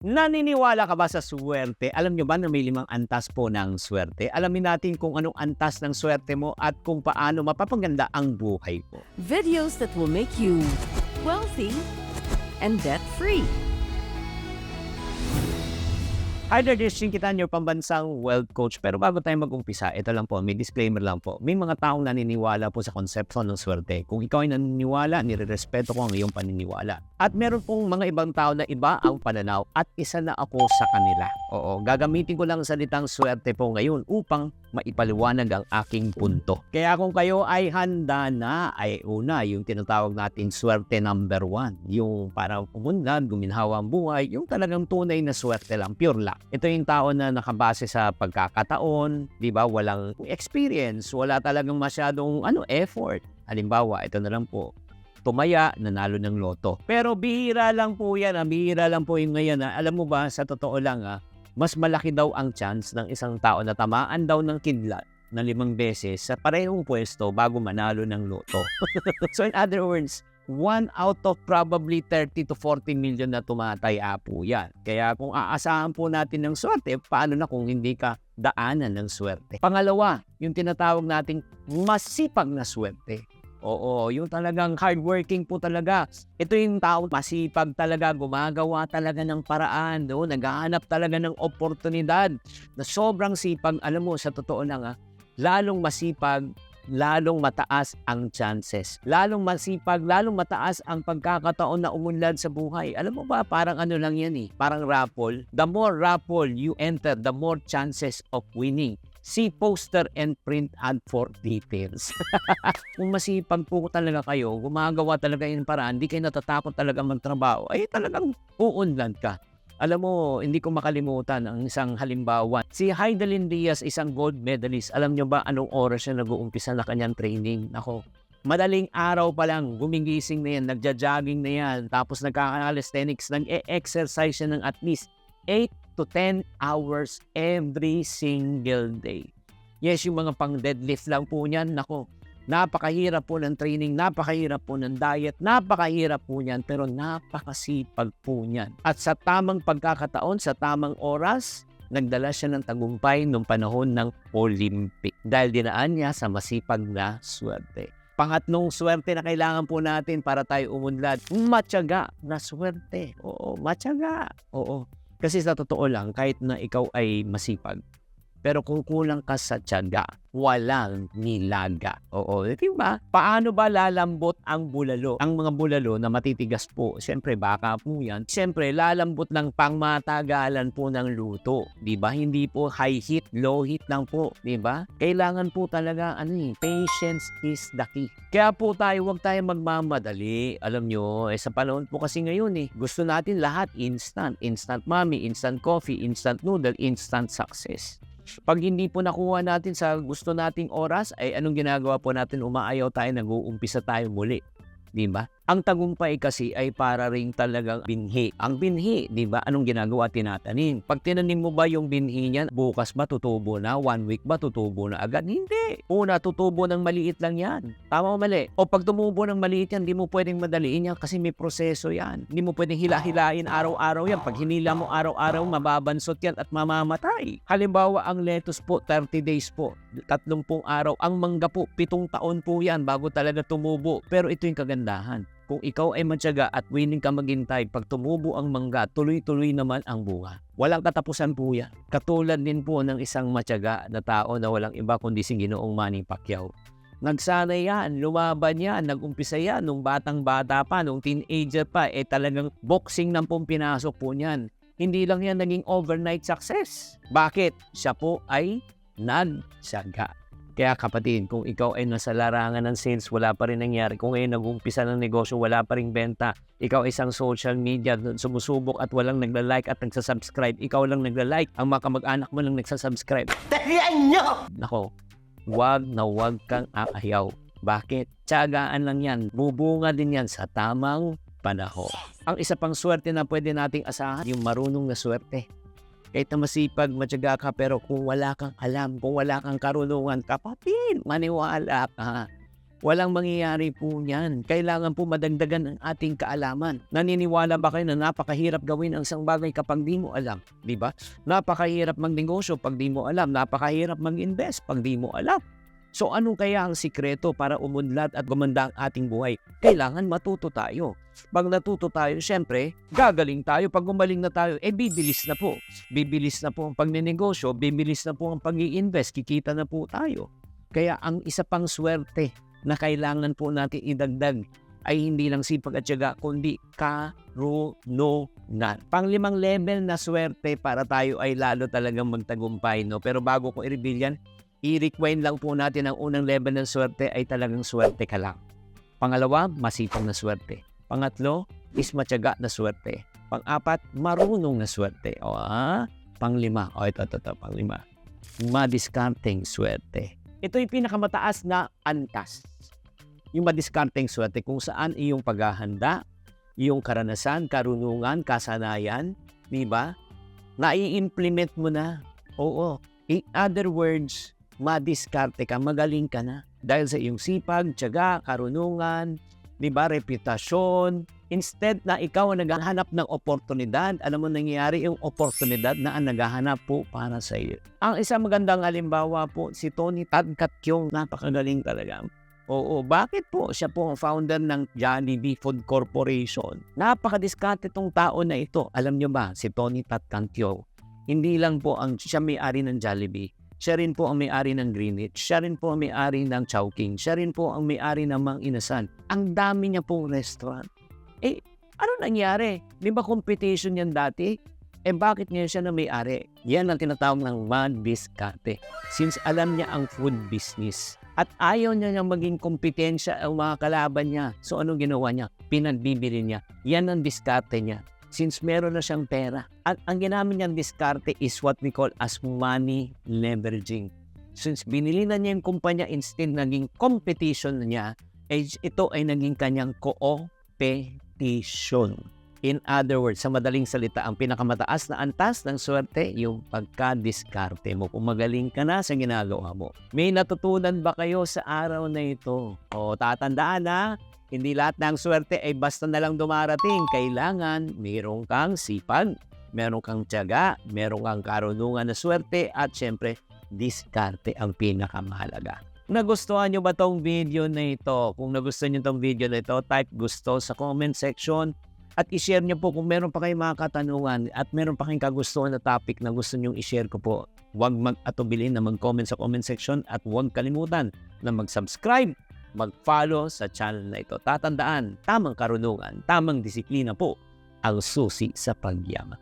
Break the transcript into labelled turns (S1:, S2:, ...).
S1: Naniniwala ka ba sa swerte? Alam nyo ba na may 5 antas po ng swerte? Alamin natin kung anong antas ng swerte mo at kung paano mapapaganda ang buhay mo.
S2: Videos that will make you wealthy and debt-free.
S1: Hi there, this is Shinkitan, your pambansang wealth coach. Pero bago tayo mag-umpisa, ito lang po, may disclaimer lang po. May mga taong naniniwala po sa konsepto ng swerte. Kung ikaw ay naniniwala, nirerespeto ko ang iyong paniniwala. At meron pong mga ibang tao na iba ang pananaw at isa na ako sa kanila. Oo, gagamitin ko lang ang salitang swerte po ngayon upang maipaliwanag ang aking punto. Kaya kung kayo ay handa na, ay una, yung tinatawag natin swerte number 1. Yung parang umunlad, guminhawa ang buhay, yung talagang tunay na swerte lang, pure luck. Ito yung tao na nakabase sa pagkakataon, di ba? Walang experience, wala talagang masyadong effort. Halimbawa, ito na lang po, tumaya, nanalo ng loto. Pero bihira lang po yan, bihira lang po yung ngayon. Alam mo ba, sa totoo lang, mas malaki daw ang chance ng isang tao na tamaan daw ng kidlat na 5 beses sa parehong pwesto bago manalo ng loto. So in other words, 1 out of probably 30 to 40 million na tumataya po yan. Kaya kung aasahan po natin ng swerte, paano na kung hindi ka daanan ng swerte? Pangalawa, yung tinatawag nating masipag na swerte. Oo, yung talagang hardworking po talaga. Ito yung tao masipag talaga, gumagawa talaga ng paraan, no? Naghahanap talaga ng oportunidad na sobrang sipag. Alam mo, sa totoo lang, lalong masipag, lalong mataas ang chances. Lalong masipag, lalong mataas ang pagkakataon na umunlad sa buhay. Alam mo ba, parang ano lang yan parang raffle. The more raffle you enter, the more chances of winning. See poster and print ad for details. Kung masipag po talaga kayo, gumagawa talaga yung paraan, hindi kayo natatakot talaga magtrabaho, ay talagang uunlad ka. Alam mo, hindi ko makalimutan ang isang halimbawa. Si Heidelin Diaz, isang gold medalist. Alam nyo ba anong oras siya nag-uumpisa na kanyang training? Nako, madaling araw pa lang, gumigising na yan, nagja-jogging na yan, tapos nagkaka-calisthenics, nag-e-exercise siya ng at least 8 to 10 hours every single day. Yes, yung mga pang deadlift lang po niyan, nako, napakahirap po ng training, napakahirap po ng diet, napakahirap po niyan, pero napakasipag po niyan. At sa tamang pagkakataon, sa tamang oras, nagdala siya ng tagumpay nung panahon ng Olympic dahil dinaan niya sa masipag na swerte. Pangatlong swerte na kailangan po natin para tayo umunlad, matyaga na swerte. Oo, matyaga. Oo. Kasi sa totoo lang, kahit na ikaw ay masipag, pero kung kulang ka sa tiyaga, walang nilaga. Oo, di ba? Paano ba lalambot ang bulalo? Ang mga bulalo na matitigas po, siyempre baka po yan. Siyempre, lalambot lang pang matagalan po ng luto. Di ba? Hindi po high heat, low heat lang po. Di ba? Kailangan po talaga, patience is the key. Kaya po tayo, huwag tayo magmamadali. Alam nyo, sa panahon po kasi ngayon, gusto natin lahat instant. Instant mommy, instant coffee, instant noodle, instant success. Pag hindi po nakuha natin sa gusto nating oras, ay anong ginagawa po natin? Umaayaw tayo, nag-uumpisa tayo muli. Diba? Ang tagumpay kasi ay para ring talagang binhi. Ang binhi, diba? Anong ginagawa? Tinatanim. Pag tinanim mo ba yung binhi niyan, bukas ba tutubo na? 1 week ba tutubo na agad? Hindi. Una, tutubo ng maliit lang yan. Tama o mali? O pag tumubo ng maliit yan, hindi mo pwedeng madaliin yan kasi may proseso yan. Hindi mo pwedeng hila-hilain araw-araw yan. Pag hinila mo araw-araw, mababansot yan at mamamatay. Halimbawa, ang lettuce po, 30 days po. 30 araw. Ang mangga po, 7 taon po yan bago talaga tumubo. Pero ito yung kagandahan. Kung ikaw ay matyaga at willing ka maghintay, pag tumubo ang mangga, tuloy-tuloy naman ang bunga. Walang katapusan po yan. Katulad din po ng isang matyaga na tao na walang iba kundi si Ginoong Manny Pacquiao. Nagsanay yan, lumaban yan, nag-umpisa yan nung batang-bata pa, nung teenager pa, talagang boxing na pong pinasok po niyan. Hindi lang yan naging overnight success. Bakit? Siya po ay nagtyaga. Kaya kapatid, kung ikaw ay nasa larangan ng sales, wala pa rin nangyari. Kung ngayon nag-umpisa ng negosyo, wala pa rin benta. Ikaw isang social media, sumusubok at walang nagla-like at nagsasubscribe. Ikaw lang nagla-like, ang mga kamag-anak mo lang nagsasubscribe. Talian nyo! Nako, wag na wag kang akayaw. Bakit? Tiyagaan lang yan. Bubunga din yan sa tamang panahon. Ang isa pang swerte na pwede nating asahan, yung marunong na swerte. Kahit na masipag, matyaga ka, pero kung wala kang alam, kung wala kang karunungan, kapatid, maniwala ka. Walang mangyayari po niyan. Kailangan po madagdagan ang ating kaalaman. Naniniwala ba kayo na napakahirap gawin ang isang bagay kapag di mo alam? Di ba? Napakahirap magnegosyo pag di mo alam. Napakahirap mag-invest pag di mo alam. So ano kaya ang sikreto para umunlad at gumanda ang ating buhay? Kailangan matuto tayo. Pag natuto tayo, syempre, gagaling tayo. Pag gumaling na tayo, bibilis na po. Bibilis na po ang pagnenegosyo, bibilis na po ang pag-i-invest, kikita na po tayo. Kaya ang isa pang swerte na kailangan po natin idagdag ay hindi lang sipag at tiyaga, kundi karunungan. Pang-limang level na swerte para tayo ay lalo talagang magtagumpay. No? Pero bago ko i-reveal yan, i-rewind lang po natin ang unang level ng swerte ay talagang swerte ka lang. Pangalawa, masipag na swerte. Pangatlo, is matyaga na swerte. Pang-apat, marunong na swerte. Pang-lima, ito, pang-lima. Madiskarteng swerte. Ito yung pinakamataas na antas. Yung madiskarteng swerte kung saan iyong paghahanda, iyong karanasan, karunungan, kasanayan, di ba? Nai-implement mo na. Oo. In other words, madiskarte ka, magaling ka na. Dahil sa iyong sipag, tiyaga, karunungan, di ba, reputasyon. Instead na ikaw ang naghahanap ng oportunidad, alam mo nangyayari yung oportunidad na ang naghahanap po para sa iyo. Ang isang magandang halimbawa po, si Tony Tan Cationg, napakagaling talaga. Oo, bakit po? Siya po ang founder ng Jollibee Food Corporation. Napakadiskarte tong tao na ito. Alam nyo ba, si Tony Tan Cationg, hindi lang po ang siya may-ari ng Jollibee. Siya rin po ang may-ari ng Greenwich. Siya rin po ang may-ari ng Chowking. Siya rin po ang may-ari ng Mang Inasal. Ang dami niya pong restaurant. Ano nangyari? Di ba competition yan dati? Bakit ngayon siya na may-ari? Yan ang tinatawag ng madiskarte. Since alam niya ang food business at ayaw niya nang maging kompetensya ang mga kalaban niya. So anong ginawa niya? Pinagbibili niya. Yan ang diskarte niya. Since meron na siyang pera. At ang ginamit niyang diskarte is what we call as money leveraging. Since binili na niya yung kumpanya, instead naging competition niya, ito ay naging kanyang competition. In other words, sa madaling salita, ang pinakamataas na antas ng swerte, yung pagka-diskarte mo. Kung magaling ka na sa ginagawa mo. May natutunan ba kayo sa araw na ito? Tatandaan na, hindi lahat ng swerte ay basta na lang dumarating. Kailangan meron kang sipag, meron kang tiyaga, meron kang karunungan na swerte, at syempre, diskarte ang pinakamahalaga. Nagustuhan nyo ba tong video na ito? Kung nagustuhan nyo tong video na ito, type gusto sa comment section. At i-share nyo po kung meron pa kayong mga katanungan at meron pa kayong kagustuhan na topic na gusto nyo i-share ko po. Huwag mag-atubilin na mag-comment sa comment section at huwag kalimutan na mag-subscribe, mag-follow sa channel na ito. Tatandaan, tamang karunungan, tamang disiplina po ang susi sa pagyaman.